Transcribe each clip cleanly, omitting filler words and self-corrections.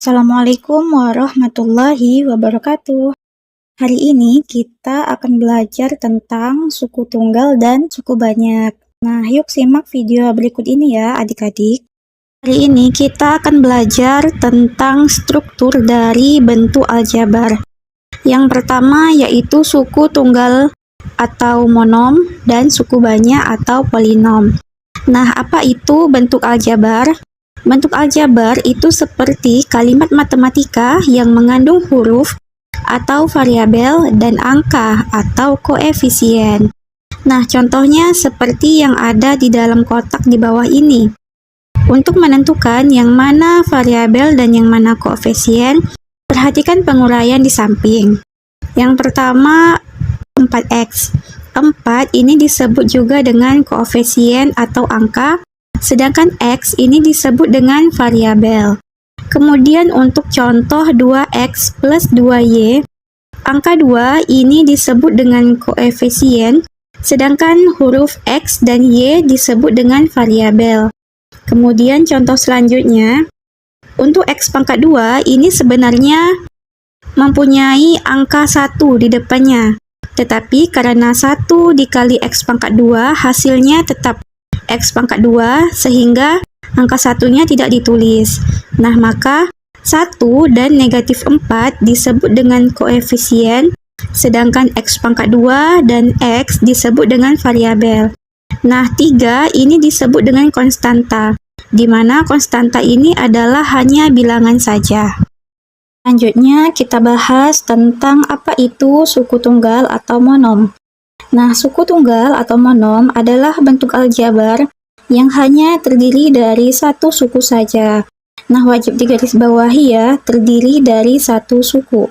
Assalamualaikum warahmatullahi wabarakatuh. Hari ini kita akan belajar tentang suku tunggal dan suku banyak. Nah, yuk simak video berikut ini ya adik-adik. Hari ini kita akan belajar tentang struktur dari bentuk aljabar. Yang pertama yaitu suku tunggal atau monom dan suku banyak atau polinom. Nah, apa itu bentuk aljabar? Bentuk aljabar itu seperti kalimat matematika yang mengandung huruf atau variabel dan angka atau koefisien. Nah, contohnya seperti yang ada di dalam kotak di bawah ini. Untuk menentukan yang mana variabel dan yang mana koefisien, perhatikan penguraian di samping. Yang pertama, 4x. 4 ini disebut juga dengan koefisien atau angka, sedangkan X ini disebut dengan variabel. Kemudian untuk contoh 2X plus 2Y, angka 2 ini disebut dengan koefisien, sedangkan huruf X dan Y disebut dengan variabel. Kemudian contoh selanjutnya, untuk X pangkat 2 ini sebenarnya mempunyai angka 1 di depannya. Tetapi karena 1 dikali X pangkat 2 hasilnya tetap X pangkat 2 sehingga angka satunya tidak ditulis. Nah, maka 1 dan negatif 4 disebut dengan koefisien, sedangkan X pangkat 2 dan X disebut dengan variabel. Nah, 3 ini disebut dengan konstanta, di mana konstanta ini adalah hanya bilangan saja. Selanjutnya kita bahas tentang apa itu suku tunggal atau monom. Nah, suku tunggal atau monom adalah bentuk aljabar yang hanya terdiri dari satu suku saja. Nah, wajib digarisbawahi ya, terdiri dari satu suku.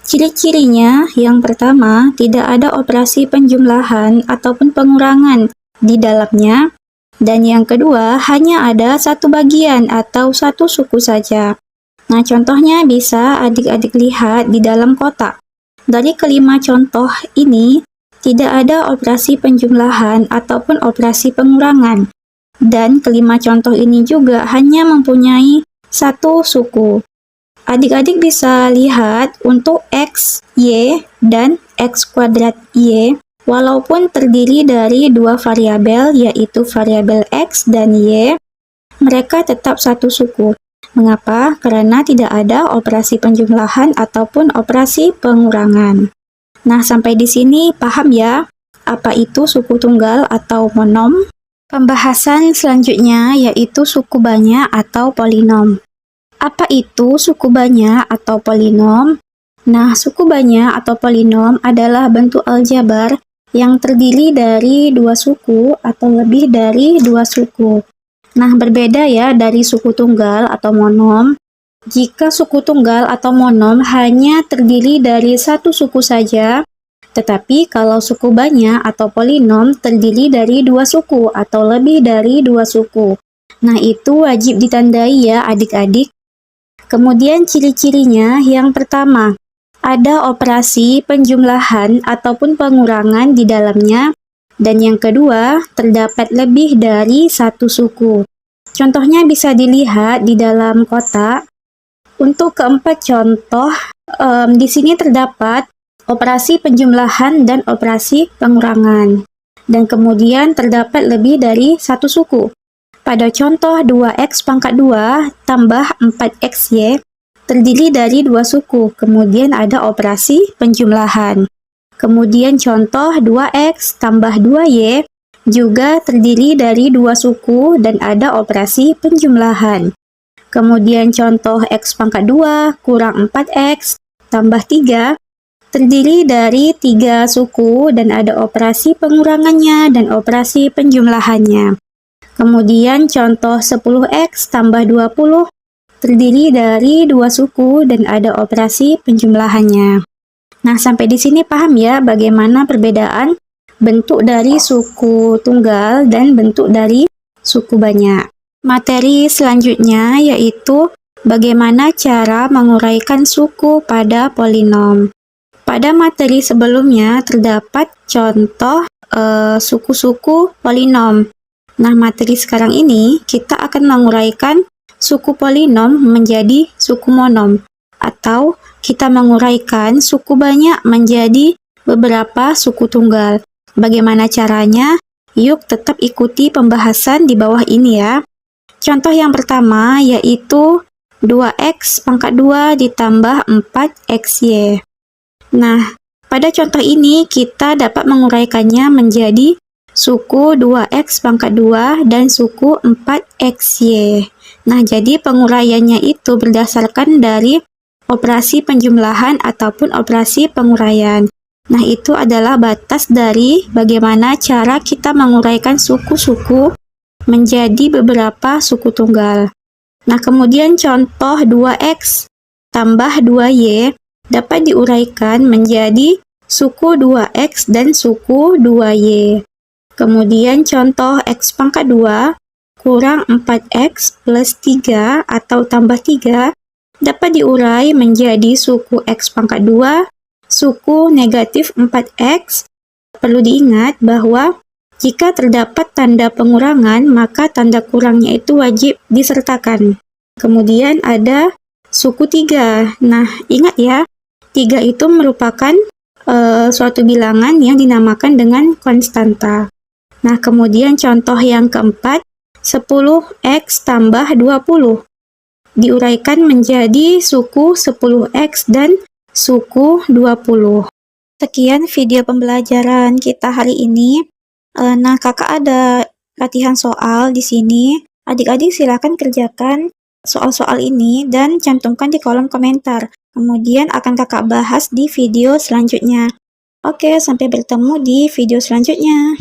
Ciri-cirinya, yang pertama, tidak ada operasi penjumlahan ataupun pengurangan di dalamnya. Dan yang kedua, hanya ada satu bagian atau satu suku saja. Nah, contohnya bisa adik-adik lihat di dalam kotak. Dari kelima contoh ini, tidak ada operasi penjumlahan ataupun operasi pengurangan. Dan kelima contoh ini juga hanya mempunyai satu suku. Adik-adik bisa lihat untuk X, Y, dan X kuadrat Y, walaupun terdiri dari dua variabel yaitu variabel X dan Y, mereka tetap satu suku. Mengapa? Karena tidak ada operasi penjumlahan ataupun operasi pengurangan. Nah, sampai di sini paham ya apa itu suku tunggal atau monom? Pembahasan selanjutnya yaitu suku banyak atau polinom. Apa itu suku banyak atau polinom? Nah, suku banyak atau polinom adalah bentuk aljabar yang terdiri dari dua suku atau lebih dari dua suku. Nah, berbeda ya dari suku tunggal atau monom. Jika suku tunggal atau monom hanya terdiri dari satu suku saja, tetapi kalau suku banyak atau polinom terdiri dari dua suku atau lebih dari dua suku. Nah, itu wajib ditandai ya adik-adik. Kemudian ciri-cirinya yang pertama, ada operasi penjumlahan ataupun pengurangan di dalamnya. Dan yang kedua, terdapat lebih dari satu suku. Contohnya bisa dilihat di dalam kotak. Untuk keempat contoh, di sini terdapat operasi penjumlahan dan operasi pengurangan. Dan kemudian terdapat lebih dari satu suku. Pada contoh 2x pangkat 2 tambah 4xy terdiri dari dua suku. Kemudian ada operasi penjumlahan. Kemudian contoh 2x tambah 2y juga terdiri dari dua suku dan ada operasi penjumlahan. Kemudian contoh x pangkat 2 kurang 4x tambah 3 terdiri dari 3 suku dan ada operasi pengurangannya dan operasi penjumlahannya. Kemudian contoh 10x tambah 20 terdiri dari 2 suku dan ada operasi penjumlahannya. Nah, sampai di sini paham ya bagaimana perbedaan bentuk dari suku tunggal dan bentuk dari suku banyak. Materi selanjutnya yaitu bagaimana cara menguraikan suku pada polinom. Pada materi sebelumnya terdapat contoh suku-suku polinom. Nah, materi sekarang ini kita akan menguraikan suku polinom menjadi suku monom, atau kita menguraikan suku banyak menjadi beberapa suku tunggal. Bagaimana caranya? Yuk tetap ikuti pembahasan di bawah ini ya. Contoh yang pertama yaitu 2x pangkat 2 ditambah 4xy. Nah, pada contoh ini kita dapat menguraikannya menjadi suku 2x pangkat 2 dan suku 4xy. Nah, jadi penguraiannya itu berdasarkan dari operasi penjumlahan ataupun operasi penguraian. Nah, itu adalah batas dari bagaimana cara kita menguraikan suku-suku menjadi beberapa suku tunggal. Nah, kemudian contoh 2x tambah 2y dapat diuraikan menjadi suku 2x dan suku 2y. Kemudian contoh x pangkat 2 kurang 4x plus 3 atau tambah 3 dapat diurai menjadi suku x pangkat 2, suku negatif 4x. Perlu diingat bahwa jika terdapat tanda pengurangan, maka tanda kurangnya itu wajib disertakan. Kemudian ada suku 3. Nah, ingat ya, 3 itu merupakan suatu bilangan yang dinamakan dengan konstanta. Nah, kemudian contoh yang keempat, 10x tambah 20. Diuraikan menjadi suku 10x dan suku 20. Sekian video pembelajaran kita hari ini. Nah, kakak ada latihan soal di sini. Adik-adik silakan kerjakan soal-soal ini dan cantumkan di kolom komentar. Kemudian akan kakak bahas di video selanjutnya. Oke, sampai bertemu di video selanjutnya.